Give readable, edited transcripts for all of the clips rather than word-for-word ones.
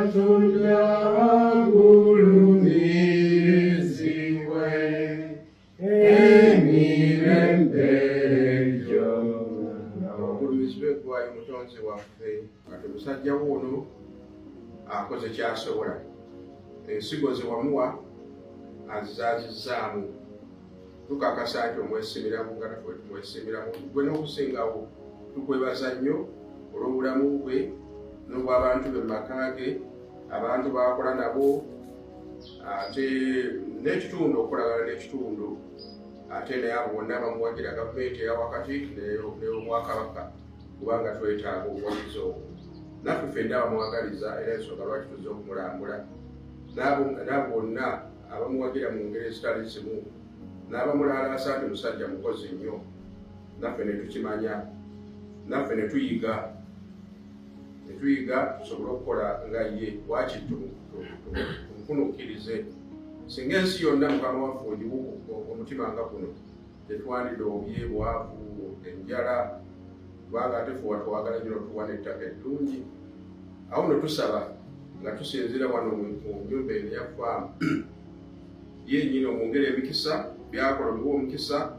Katonda agulumiziwe emirembe gyonna. Agulumizibwe gw'ayi Mutonzi waffe, kati musajja wuno akoze kyasobola. Ensigo ze wamuwa azizaazizaamu. Tukakasa nti omwesimiramu nga naffe tumwesimiramu. Gwe n'okusingawo tukwebaza nnyo olw'obulamu bwe n'obw'abantu be mu maka ge, abantu b'akola nabo, ate n'ekitundu okolagana n'ekitundu, ate naye abo bonna bamuwagira gavumenti eya wakati n'Obwakabaka kubanga twetaaga obuwagizi obwo. Naffe ffenna bamuwagaliza era ensonga lwaki tuzze okumulambula. N'abo bonna abamuwagira mu ngeri ezitali zimu, n'abamulaalasa nti musajja mukozi nnyo, naffe ne tukimanya, naffe ne tuyiga tusobole okukola nga ye. Waaki tumukunuukirize. Singa ensi yonna Mukama waffe ogiwa omutima nga guno, tetwandida obye, bwavu, enjala, kubanga ate ffe watwagala nnyo tuwa n'ettaka eddungi. Awo no tusaba nga tusinzira wano mu nnyumba eno ya faamu, yennyini omwongere emikisa, byakola biwa omukisa,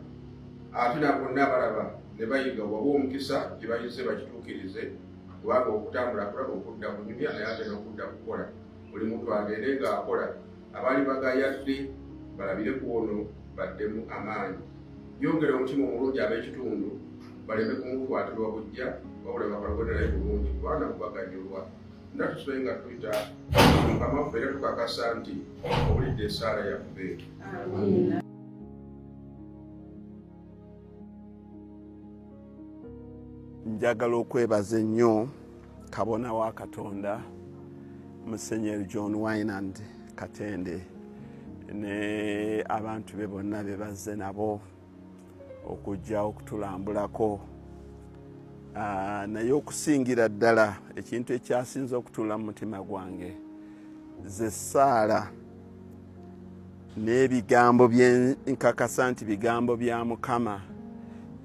ate nabo bonna abalaba ne bayiga wawa omukisa gye bayize bakituukirize, kubanga okutambula kulaga okudda ku nyumya naye ate n'okudda kukola. Buli muntu agende ng'akola. Abaali bagayadde balabire ku ono baddemu amaanyi. Yongera omutima omulungi ab'ekitundu baleme kumutwatirwa bujja, wabula bakolagane naye bulungi kubanga kubaganyulwa. Nga tusoboye nga tuyita Mukama waffe era tukakasa nti owulidde essaala yaffe. Njagala okwebaza ennyo kabona wa Katonda Musenyeri John Wainand Katende ne abantu be bonna be bazze nabo okujja okutulambulako. Naye okusingira ddala ekintu ekyasinza okutuula mu mutima gwange ze ssaala n'ebigambo nkakasa nti bigambo bya Mukama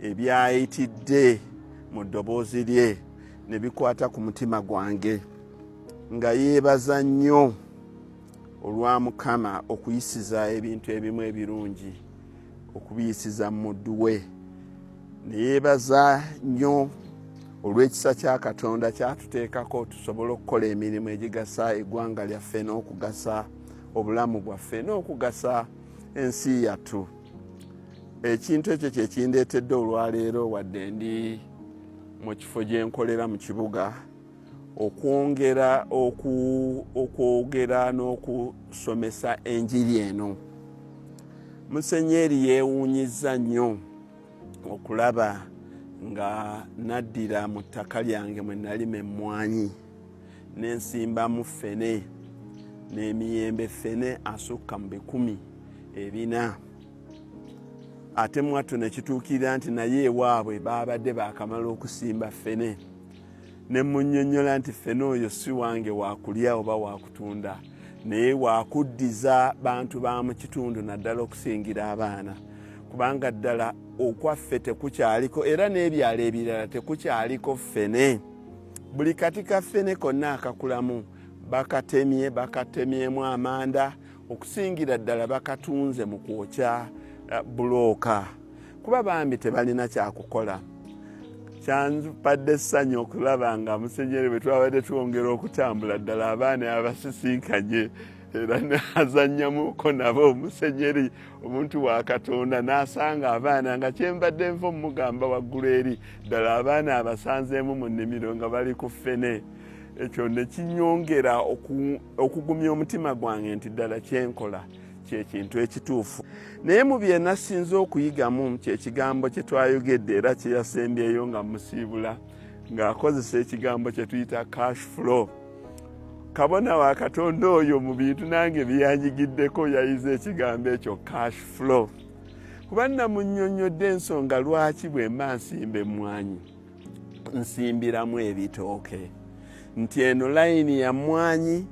ebyayitidde mu ddoboozi lye ne bikwata ku mutima gwange, nga yeebaza nnyo olwa Mukama okuyisiza ebintu ebimu ebirungi okubiyisiza mu muddu we. Ne yeebaza nnyo olw'ekisa kya Katonda kyatuteekako tusobole okukola emirimu egigasa eggwanga lyaffe n'okugasa obulamu bwaffe n'okugasa ensi yattu. Ekintu ekyo kye kindeetedde olwaleero wadde ndi mu kifo gye nkolera mu kibuga okwongera okwogera n'okusomesa enjiri eno. Musenyeri yeewuunyizza nnyo okulaba nga naddira mu ttaka lyange mwe nalima emmwanyi n'ensimbamu ffene n'emiyembe ffene asukka mu 400. Ate mwattu ne kituukirira nti naye ewaabwe baabadde baakamala okusimba ffene. Ne munnyonnyola nti ffene oyo si wange waakulya oba waakutunda, naye waakuddiza bantu ba mu kitundu naddala okusingira abaana. Kubanga ddala okwaffe tekukyaliko era n'ebyalo ebirala tekukyaliko ffene. Buli kati ka ffene konna akakulamu bakatemyemu amanda, okusingira ddala bakatunze mu kwokya bulooka, kuba bambi tebalina kyakukola. Kyanpadde essanyu okulaba nga Musenyeri bwe twabadde twongera okutambula ddala abaana abasisinkanye era n'azannyamuko nabo. Musenyeri omuntu wa Katonda n'asanga abaana nga kyembadde nva omugamba waggulu eri ddala abaana abasanzeemu mu nnimiro nga bali ku ffene. Ekyo ne kinyongera okugumya omutima gwange nti ddala kyenkola kyekintu ekituufu. Naye mu bye nasinze okuyigamu kyekigambo kye twayogedde era kye yasembyeyo nga musiibula ng'akozesa ekigambo kye tuyita cash flow. Kabona wa Katonda oyo mu bintu nange byanyigiddeko yayize ekigambo ekyo cash flow. Kuba namunnyonnyodde ensonga lwaki bwe mba nsimba emmwanyi nsimbiramu ebitooke, nti eno layini ya mmwanyi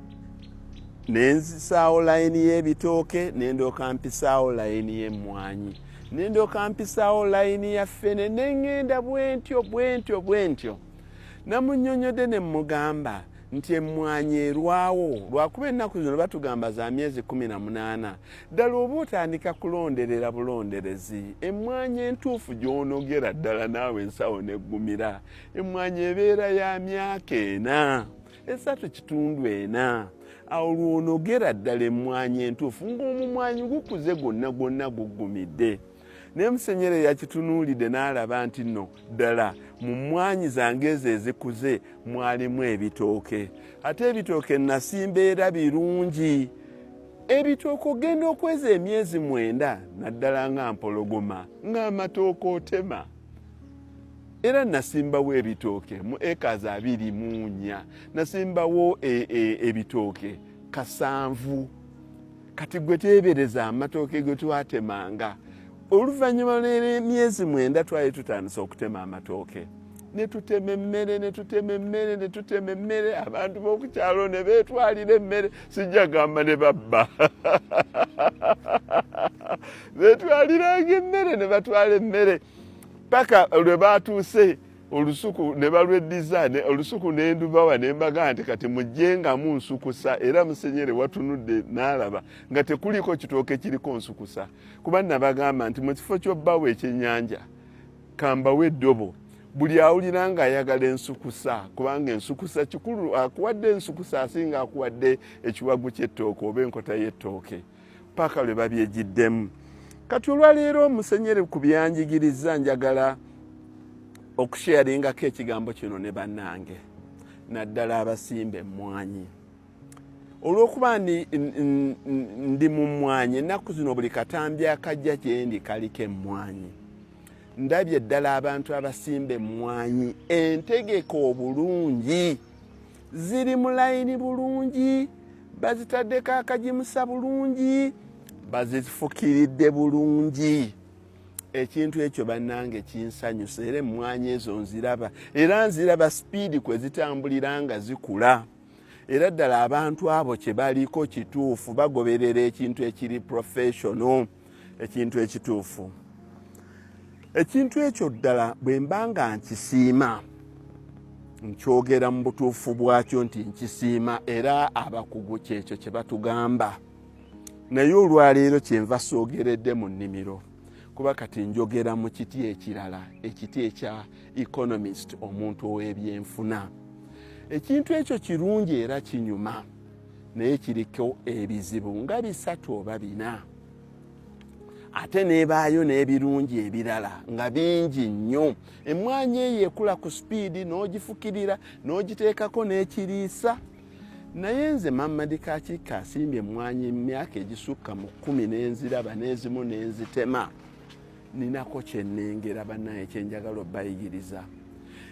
nenzisaawo layini y'ebitooke nendooka mpisaawo layini y'emmwanyi nendooka mpisaawo layini ya ffene neŋŋenda bwentyo. Namunnyonnyodde ne mmugamba nti emmwanyi erwawo lwakuba ennaku zino batugamba za myezi 18 ddala oba otandika kulonderera bulonderezi emmwanyi entuufu gy'onogera ddala naawe ensawo neggumira emmwanyi ebeera ya myaka 4 3.4 awo lw'onogera ddala emmwanyi entuufu ng'omumwanyi gukuze gwonna guggumidde naye Musenyere yakitunuulidde n'alaba nti nno ddala mu mmwanyi zange ezo ezikuze mwalimu ebitooke ate ebitooke nasimba era birungi ebitooke ogenda okweza emyezi 9 naddala nga mpologoma ng'amatooke otema era nasimbawo ebitooke mu acres 24 nasimbawo ebitooke 7 kati gwe teebereza amatooke ge twatemanga oluvannyuma lw'emyezi 9 twali tutandise okutema amatooke ne tutema emmere abantu b'okukyalo ne beetwalira emmere sijja gamba ne babba beetwaliranga emmere ne batwala emmere paka lwe baatuuse olusuku ne balweddiza olusuku n'endubawa ne mbaga nti kati mujjengamu nsukusa era Musenyere watunudde n'alaba nga tekuliko kitooke kiriko nsukusa kuba nabagamba nti mu kifo ky'obbawo ekyennyanja kambawo eddobo buli awulira ng'ayagala ensukusa kubanga ensukusa kikulu akuwadde ensukusa asinga akuwadde ekiwagu ky'ettooke oba enkota y'ettooke paka lwe babyegiddemu kati olwaleero Musenyere ku byanjigiriza njagala okusharingako ekigambo kino ne bannange naddala abasimba emmwanyi olw'okuba ndi mu mmwanyi ennaku zino buli katambi akajja gyendi kaliko emmwanyi ndabye ddala abantu abasimba emmwanyi entegeka obulungi ziri mu layini bulungi bazitaddeko akajimusa bulungi bazifukiridde bulungi ekintu ekyo bannange kinsanyusa era emmwanyi ezo nziraba sipiidi kwe zitambulira nga zikula era ddala abantu abo kye baliko kituufu bagoberera ekintu ekiri professional ekintu ekituufu ekintu ekyo ddala bwe mba nga nkisiima nkyogera mu butuufu bwakyo nti nkisiima era abakugu kyekyo kye batugamba naye olwaleero kyenva soogeredde mu nnimiro kuba kati njogera mu kiti ekirala ekiti ekya economist omuntu ow'ebyenfuna ekintu ekyo kirungi era kinyuma naye kiriko ebizibu nga 3 oba 4 ate nebaayo n'ebirungi ebirala nga bingi nnyo emmwanyi eyo ekula ku sipiidi n'ogifukirira n'ogiteekako n'ekiriisa naye nze Mamadi Kakiiko asimbye emmwanyi emyaka egisukka mu 10 n'enziraba n'ezimu n'enzitema ninako kyennengera bannaye kyenjagala obbayigiriza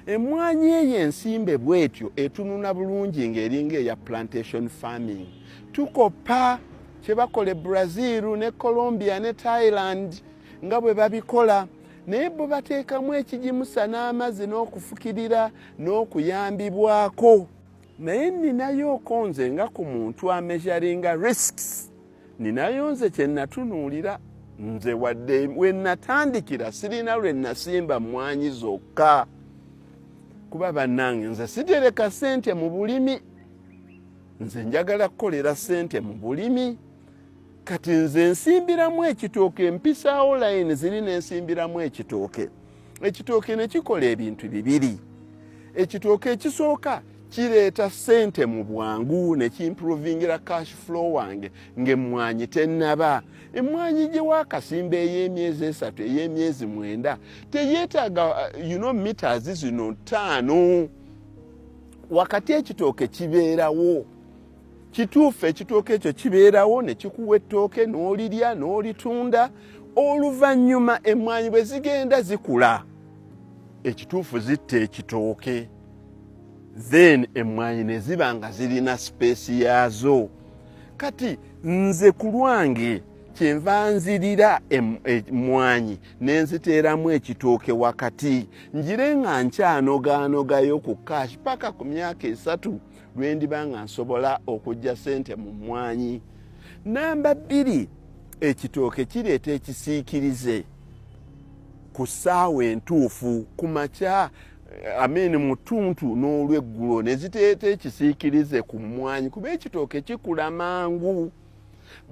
emmwanyi eyo ensimbe bwetyo etununa bulungi ng'eringa eya plantation farming tukopa kye bakola Brazil ne Colombia ne Thailand nga bwe babikola naye bwe bateekamu ekijimusa n'amazzi n'okufukirira n'okuyambibwako naye ninayo okonze nga ku muntu ameasuringa risks ninayo nze kye natunuulira nze wadde we natandikira sirina lwe nasimba mmwanyi zokka kuba bannange nze sigereka ssente mu bulimi nze njagala kukolera ssente mu bulimi kati nze nsimbiramu ekitooke empisaawo layini ziri n'ensimbiramu ekitooke ne kikola ebintu 2 ekitooke ekisooka kireeta ssente mu bwangu ne kimprovingira cash flow wange ng'emmwanyi tennaba emmwanyi gye waakasimba ey'emyezi 3 ey'emyezi 9 teyeetaaga meters zino 5 wakati ekitooke kibeerawo kituufu ekitooke ekyo kibeerawo ne kikuwa ettooke n'olirya n'olitunda oluvannyuma emmwanyi bwe zigenda zikula ekituufu zitta ekitooke then emmwanyi ne ziba nga zirina space yaazo kati nze ku lwange kyenva nzirira emmwanyi ne nziteeramu ekitooke wakati njire nga nkyanogaanogayo ku cash paka ku myaka 3 lwe ndiba nga nsobola okujja ssente mu mmwanyi. Namba 2 ekitooke kireeta ekisiikirize ku ssaawa entuufu ku makya mutuntu n'olweggulo ne ziteeta ekisiikirize ku mmwanyi kuba ekitooke kikula mangu.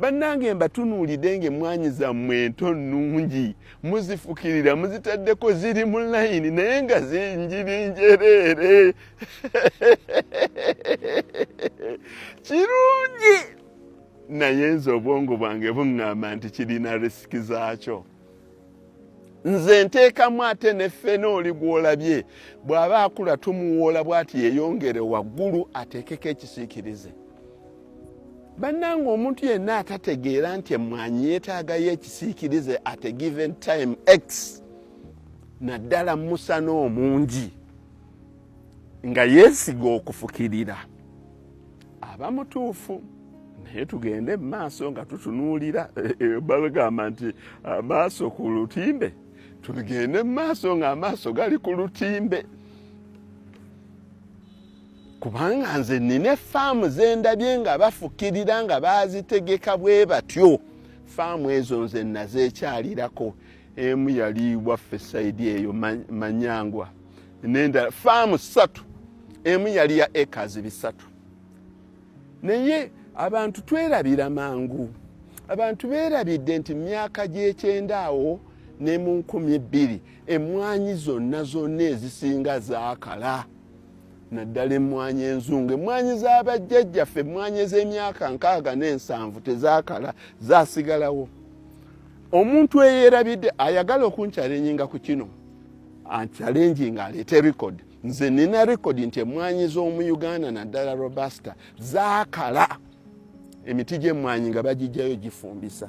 Bannange mbatunuulidde ng'emmwanyi zammwe ento nnungi muzifukirira muzitaddeko ziri mu layini naye nga zinjirinjereere kirungi naye nze obwongo bwange buŋŋamba nti kirina risiki zaakyo. Nze nteekamu ate ne ffenooli gw'olabye bw'aba akula tumuwoola bw'ati yeeyongere waggulu ateekeko ekisiikirize. Bannange omuntu yenna atategeera nti emmwanyi yeetaagayo ekisiikirize at a given time X naddala musana omungi nga yeesiga okufukirira aba mutuufu. Naye tugende mu maaso nga tutunuulira bagamba nti amaaso ku lutimbe, tugende mu maaso ng'amaaso gali ku lutimbe. Kubanga nze nina effaamu ze ndabye nga bafukirira nga baazitegeka bwe batyo. Faamu ezo nze nazeekyalirako. Emu yali waffe sayidi eyo Manyangwa. N'endala faamu 3. Emu yali ya acres 3. Naye abantu twerabira mangu. Abantu beerabidde nti myaka gy'ekyenda awo ne mu 2000 emmwanyi zonna ezisinga zaakala. Naddala emmwanyi enzungu, emmwanyi z'abajjajjaffe, emmwanyi ez'emyaka 67 tezaakala, zaasigalawo. Omuntu eyeerabidde ayagala okunchalenjinga ku kino anchalenjinga aleete record. Nze nina record nti emmwanyi z'omu Uganda naddala Robusta zaakala, emiti gy'emmwanyi nga bagijjayo gifumbisa.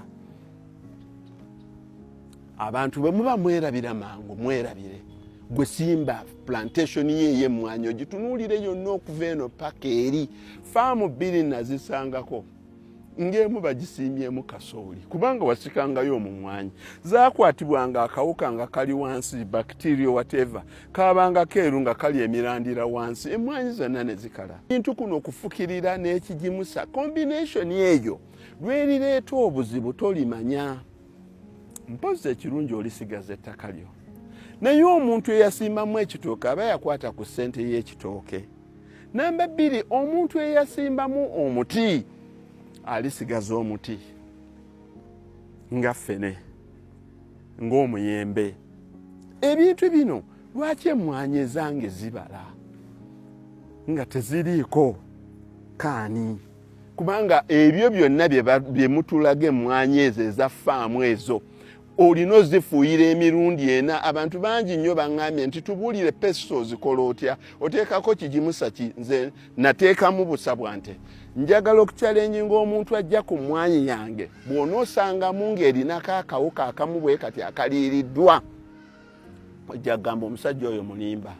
Abantu bwe muba mwerabira mangu mwerabire. Gwe simba plantation ye y'emmwanyi ogitunuulire yonna okuva eno paka eri. Faamu 2 nazisangako ng'emu bagisiimyemu kasooli kubanga wasikangayo omumwanyi. Zaakwatibwanga akawuka nga kali wansi, bacteria whatever, kaabanga keeru nga kali emirandira wansi, emmwanyi zonna ne zikala. Kintu kuno okufukirira n'ekigimusa, combination eyo lwerireeta obuzibu tolimanya. Mpozi ekirungi olisigaza ettaka lyo. Naye omuntu eyasimbamu ekitooke aba yakwata ku ssente y'ekitooke. Namba 2, omuntu eyasimbamu omuti alisigaza omuti nga ffene, ng'omuyembe. Ebintu bino lwaki emmwanyi ezange zibala nga teziriiko kaani? Kubanga ebyo byonna bye mutulaga emmwanyi ezo eza ffaamu ezo olina ozifuuyira emirundi 4. Abantu bangi nnyo baŋŋambye nti tubuulire pesto zikola otya, oteekako kigimusa ki? Nze nateekamu busabwa nti njagala okuchalenjinga omuntu ajja ku mmwanyi yange bw'onoosangamu ng'erinako akawuka akamu bwe kati akaliiriddwa, ojja kugamba omusajja oyo mulimba.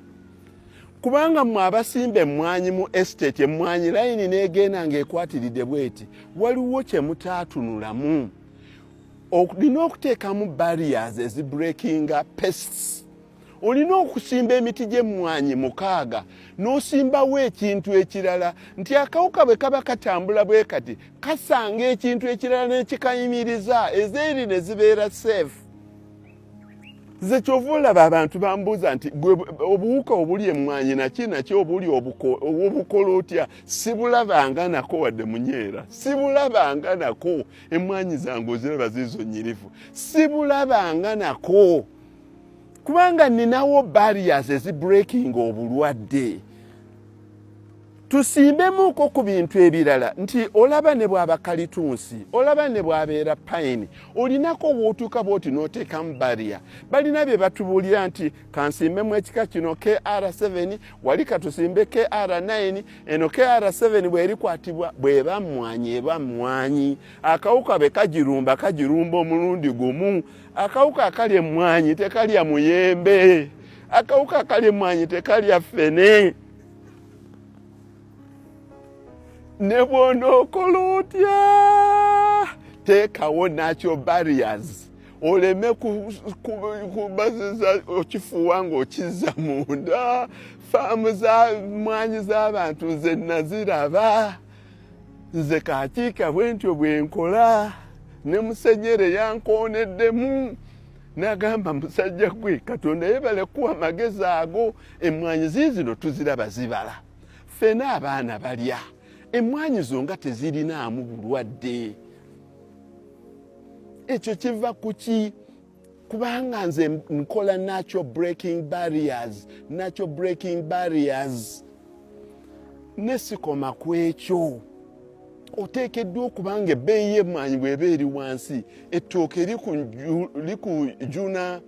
Kubanga mmwe abasimba emmwanyi mu estate, emmwanyi layini n'egenda ng'ekwatiridde bweti, waliwo kye mutaatunulamu. Olina okuteekamu barriers ezibreakinga pests. Olina okusimba emiti gy'emmwanyi 6 n'osimbawo ekintu ekirala nti akawuka bwe kaba katambula bwe kati kasanga ekintu ekirala n'ekikayimiriza, ezeeri ne zibeera safe. Ze kyova olaba abantu bambuuza nti obuwuka obuli emmwanyi nakyo obuli obukola otya? Sibulabanga nako wadde munyeera, sibulabanga nako. Emmwanyi zange oziraba ziizo nnyirivu, sibulabanga nako kubanga ninawo barriers ezibreakinga obulwadde. Tusimbemuko ku bintu ebirala nti olaba ne bw'aba kalitunsi, olaba ne bw'abeera pine, olinako w'otuuka bw'oti n'oteekamu barrier. Balina bye batubuulira nti kansimbemu ekika kino KR7, wali katusimbe KR9, eno KR7 bw'erikwatibwa bw'eba mmwanyi eba mmwanyi. Akawuka be kagirumba omulundi gumu. Akawuka akalya emmwanyi tekalya muyembe. Akawuka akalya emmwanyi tekalya ffene. Ne bw'onookola otya teekawo nakyo barriers, oleme kubaziza okifuuwa ng'okizza munda. Faamu za mmwanyi z'abantu nze naziraba, nze kaakiika bwe ntyo bwe nkola, ne musenyere yankooneddemu n'agamba musajja gwe Katonda yebale kuwa amagezi ago. Emmwanyi ziizino tuziraba zibala, ffena abaana balya emmwanyi zo nga tezirinaamu bulwadde. Ekyo kiva ku ki? Kubanga nze nkola natural breaking barriers. Nesikoma ku ekyo, oteekeddwa okubanga ebbeeyi y'emmwanyi bw'eba eri wansi, ettooke likujuna.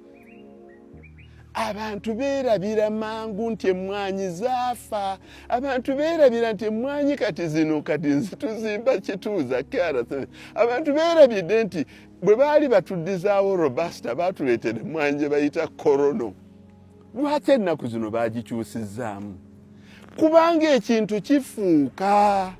Abantu beerabira mangu nti emmwanyi zaafa. Abantu beerabira nti emmwanyi kati zino kati nzituzimba kituuza KRC. Abantu beerabidde nti bwe baali batuddizaawo Robusta baatuleetera emmwanyi gye bayita korono. Lwaki ennaku zino baagikyusizzaamu? Kubanga ekintu kifuuka,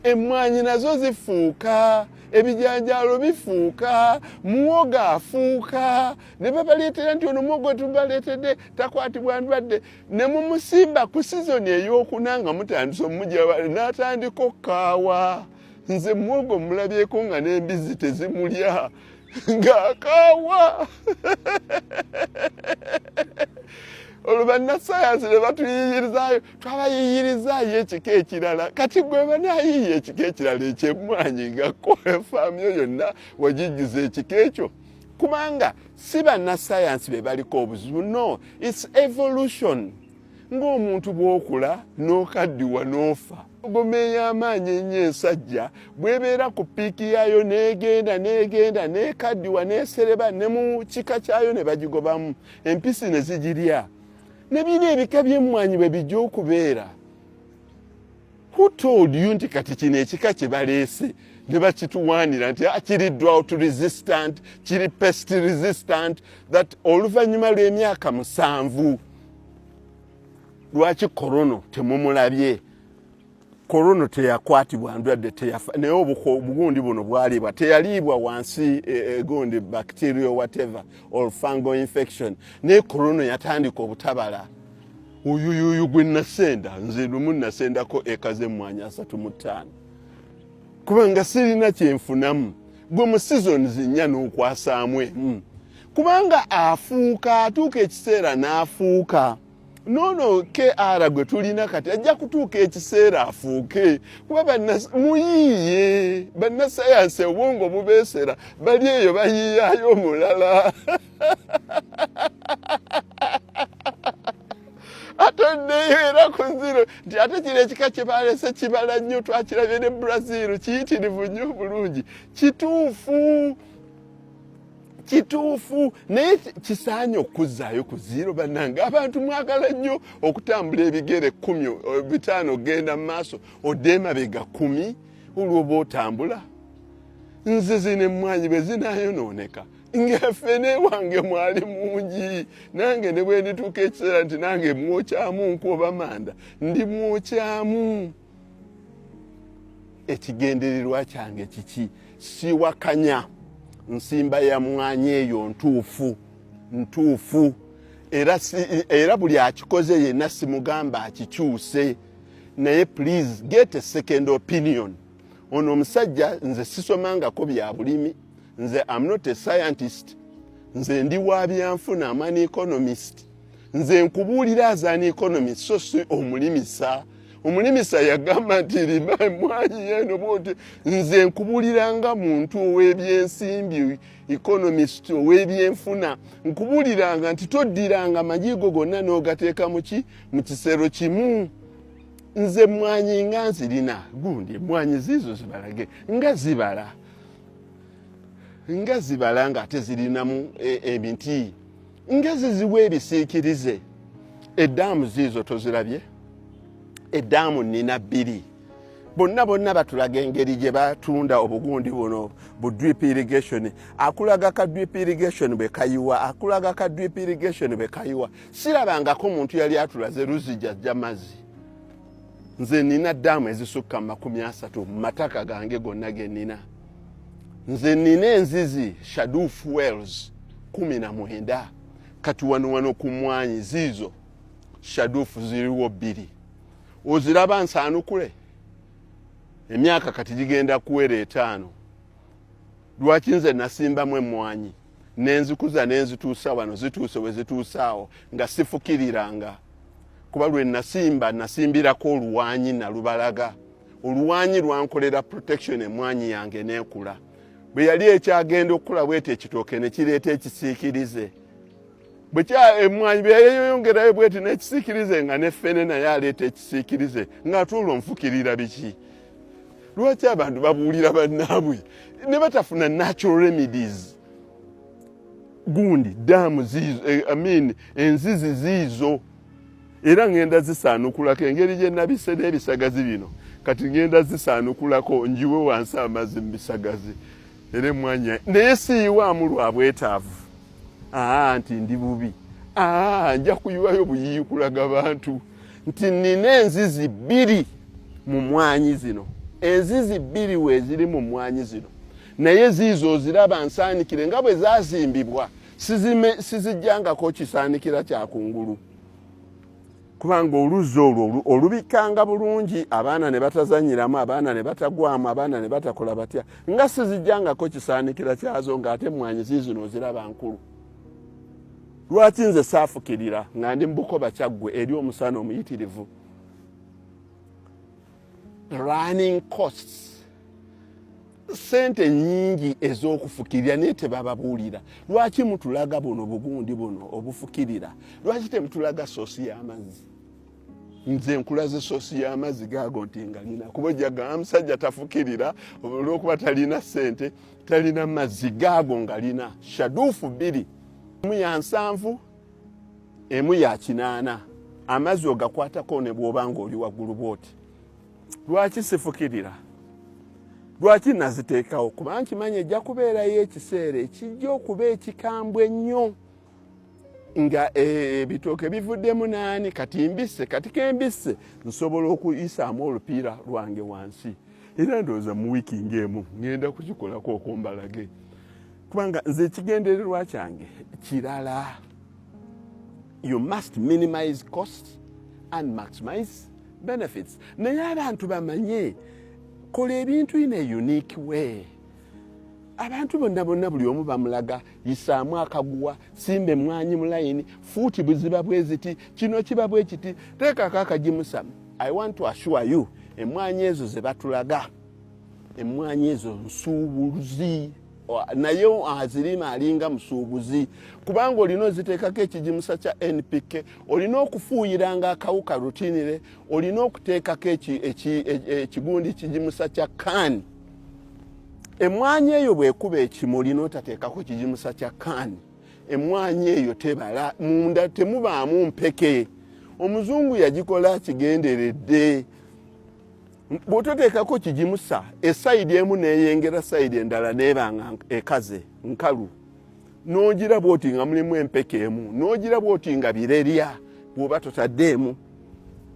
emmwanyi nazo zifuuka, ebijanjaalo bifuuka, muwogo afuuka, ne babaleetera nti ono muwogo tubaleetedde takwatibwa ndwadde, ne mumusimba ku sizoni ey'okuna nga mutandise omujja n'atandika okaawa. Nze muwogo mulabyeko nga n'embizi tezimulya ng'akaawa. Olwo bannasayansi ne batuyiyirizaayo, twabayiyirizaayo ekika ekirala. Kati gwe banaayiiya ekika ekirala eky'emmwanyi nga efaamu yo yonna wagijjuza ekika ekyo. Kubanga si bannasayansi be baliko obuzibu, no, it's evolution. Ng'omuntu bw'okula n'okaddiwa n'ofa. Gome y'amaanyi ennyo ensajja bw'ebeera ku piiki yaayo n'egenda n'ekaddiwa n'esereba ne mu kika kyayo ne bagigobamu, empisi ne zigirya. Ne bino ebika by'emmwanyi bwe bijja okubeera. Who told you nti kati kino ekika kye baleese ne bakituwaanira nti kiri drought resistant, kiri pest resistant, that oluvannyuma lw'emyaka 7 lwaki korono temumulabye? Korono teyakwatibwa ndwadde, teyafa, naye obugundi buno bwalibwa, teyalibwa wansi egondi bacterial whatever or fungal infection. Ne korono yatandika obutabala. Uyuyuyu gwe nasenda, nze lumu nasendako eka z'emmwanyi 35. Kubanga sirina kyenfunamu, gwe mu seasons 4 n'okwasaamu emu. Kubanga afuuka, atuuka ekiseera n'afuuka. Nono KR gwe tulina kati ajja kutuuka ekiseera afuuke. Kuba muyiiye, bannasayansi obwongo bubeesera, bali eyo bayiiyaayo omulala. Atondeyo ku nziro nti ate kino ekika kye baleese kibala nnyo, twakirabye ne Brazil, kiyitirivu nnyo bulungi. Kituufu naye kisaanye okuzzaayo ku zero bannange. Abantu mwagala nnyo okutambula ebigere 15 genda mu maaso odde emabega 10 olw'oba otambula. Nze zino emmwanyi bwe zinaayonooneka ng'effene wange mwali mungi, nange ne bwe ndituuka ekiseera nti nange mwokyamu nkuba manda ndi mwokyamu. Ekigendererwa kyange kiki? Siwakanya nsimba ya mmwanyi eyo ntuufu. Era buli akikoze yenna simugamba akikyuse. Naye please get a second opinion. Ono omusajja nze sisomangako bya bulimi, nze I'm not a scientist, nze ndi wa byanfuna, I'm an economist. Nze nkubuulira as an economist, so si omulimisa. Omulimisa yagamba nti lima emmwanyi yeno bwoti. Nze nkubuuliranga muntu ow'ebyensimbi, economist ow'ebyenfuna. Nkubuuliranga nti toddiranga amajigo gonna n'ogateeka mu kisero kimu. Nze emmwanyi nga nzirina gundi emmwanyi ziizo zibalage nga zibala nga ate zirinamu emiti nga ziziwa ebisiikirize. Eddaamu ziizo tozirabye? Eddaamu nina 2. Bonna batulaga engeri gye batunda obugundi buno bu drip irrigation. Akulaga ka drip irrigation bwe kayiwa. Sirabangako omuntu yali atulaze Luzija ajja mazzi. Nze nina ddaamu ezisukka 30 mu mataka gange gonna ge nina. Nze nina enzizi Shadoof Wells 19. Kati wano ku mmwanyi ziizo Shadoof ziriwo 2. Oziraba nsaanukule? Emyaka kati gigenda kuwera 5. Lwaki nze nasimbamu emmwanyi nenzikuza nenzituusa wano zituuse we zituusaawo nga sifukiriranga kuba lwe nasimbirako oluwanyi nalubalaga oluwanyi lwankolera protection emwanyi yange neekula bwe yali ekyagenda okukula bwete ekitooke ne kireeta ekisiikirize bwe emwanyi bwe yayongerayo bwete n'ekisiikirize nga neffene naye aleeta ekisiikirize ng'atuula onfukirira biki lwaki abantu babuulira bannaabwe ne batafuna natural remedies gundi daamu ziizo enzizi ziizo era ngenda zisaanukulako engeri gye nabise n'ebisagazi bino kati ngenda zisaanukulako njiwe wansi amazzi mu bisagazi era emwanyi naye siiwaamu lwa bwetaavu nti ndi bubi nja kuyiwayo buyiyi kulaga bantu nti nina enzizi bbiri mu mwanyi zino enzizi bbiri weeziri mu mwanyi zino naye ziizo oziraba nsaanikire nga bwe zaazimbibwa sizijjangako kisaanikira kyakungulu kubanga oluzzi olwo olubikanga bulungi abaana ne batazanyiramu abaana ne batagwamu abaana ne batakola batya nga sizijjangako kisaanikira kyazo ng'ate emwanyi ziizino oziraba nkulu lwaki nze saafukirira nga ndi mubukoba kyaggwe eri omusana omuyitirivu running costs sente nyingi ez'okufukirira naye tebababuulira lwaki mutulaga buno bugundi buno obufukirira lwaki temutulaga soosi y'amazzi nze nkulaze soosi y'amazzi gaago nti ngalina kuba ojjaga omusajja tafukirira olw'okuba talina sente talina mazzi gaago ngalina shaduufu bbiri emu ya 7 emu ya 8 amazzi ogakwatako ne bw'obanga oli waggulu bw'oti lwaki sifukirira lwaki naziteekawo kuba nkimanyi ejja kubeerayo ekiseera ekijja okuba ekikambwe ennyo nga ebitooke bivuddemu naani kati mbisse kati kembisse nsobola okuyisaamu olupiira lwange wansi era ndowooza mu wiiki ng'emu ngenda kukikolako okumbalage kubanga nze ekigendererwa kyange kirala you must minimize costs and maximize benefits naye abantu bamanye kola ebintu in a unique way abantu bonna buli omu bamulaga yisaamu akaguwa simba emwanyi mu layini fuuti buziba bweziti kino kiba bwe kiti teekako akagimusa. I want to assure you emwanyi ezo ze batulaga emwanyi ezo nsuubuzi naye azirima alinga musuubuzi kubanga olina oziteekako ekigimusa kya NPK olina okufuuyiranga akawuka rutinire olina okuteekako ekigundi kigimusa kya kaani emwanyi eyo bwekuba ekimuli n'otateekako kigimusa kya kaani emwanyi eyo tebala munda temubaamu mpeke omuzungu yagikola kigenderedde bw'ototeekako kigimusa esayidi emu neeyengera sayidi endala neebanga ekaze nkalu n'ogira bw'oti nga mulimu empeke emu n'ogira bw'oti nga birerya bw'oba totaddeemu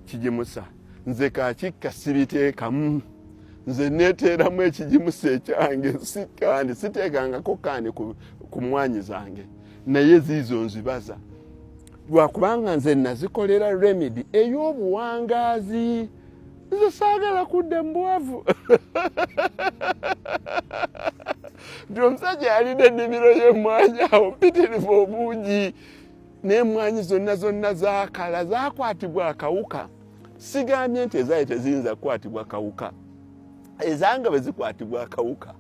kigimusa nze kaakikka sibiteekamu nze neeteeramu ekigimusa ekyange kandi siteekangako kaani ku mwanyi zange naye ziizo nzibaza lwakubanga nze nazikolera remedy ey'obuwangaazi nze saagala kudda mu bwavu nti omusajja yalina ennimiro y'emwanyi awo mpitirivu obungi n'emwanyi zonna zaakala zaakwatibwa akawuka sigambye nti ezaali teziyinza kukwatibwa akawuka ezanga bwe zikwatibwa akawuka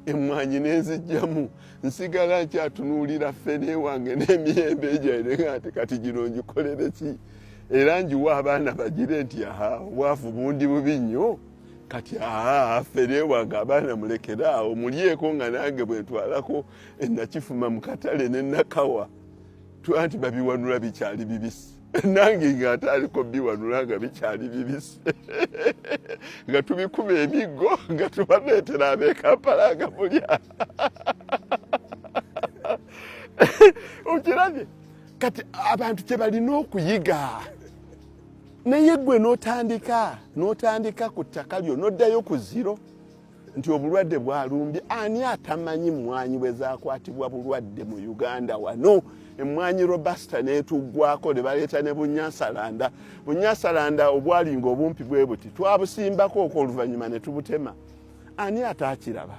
emwanyi n'enzijjamu nsigala nkyatunuulira ffene wange n'emiyembe egyaire ati kati gino ngikolere ki era njiwa abaana bagire nti obwavu bundi bubi nnyo kati ffene wange abaana mulekere awo mulyeko nga nange bwe ntwalako ennakifuma mu katale ne nakawa anti babiwanula bikyali bibisi nange nga ataaliko biwanula nga bikyali bibisi nga tubikuba emiggo nga tubaneetera ab'ekampala nga mulya okirabye kati abantu kyebalina okuyiga naye gwe n'otandika ku ttaka lyo n'oddayo ku ziro nti obulwadde bwalumbye ani atamanyi mwanyi bwe zaakwatibwa bulwadde mu Uganda wano emwanyi robasta neetuggwako ne baleeta ne bunyasalanda obwalinga obumpi bwe buti twabusimbako oluvannyuma ne tubutema ani ataakiraba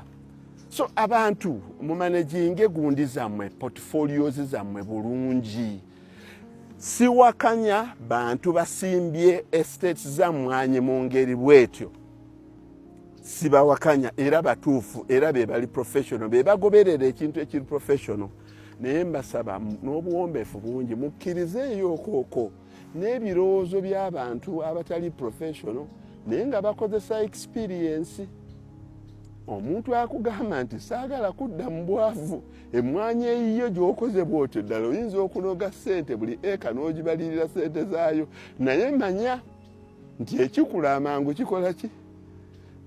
So abantu mumanaginge gundi zammwe portfolios zammwe bulungi. Siwakanya bantu basimbye estates zammwanye mu ngeri bwetyo. Sibawakanya era batuufu era be bali professional be bagoberera ekintu ekiri professional. Naye mbasaba n'obuwombeefu bungi mukkirizeeyo okooko n'ebirowoozo by'abantu abatali professional naye nga bakozesa experience. Omuntu akugamba nti saagala kudda mu bwavu emwanyi eyiyo gy'okoze bw'otyo ddala oyinza okunoga ssente buli eka n'ogibalirira ssente zaayo naye manya nti ekikula amangu kikola ki?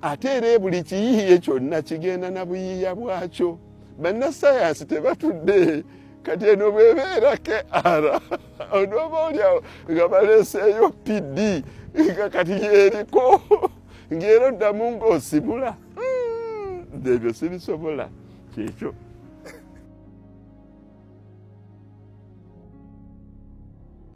Ate era buli kiyiiye kyonna kigenda na buyiiya bwakyo. Bannasayansi tebatudde kati eno bwebeera KR onooba olyawo nga baleeseeyo PD nga kati yeriko ng'era oddamu ng'osimula. Ebyo sibisobola kyekyo.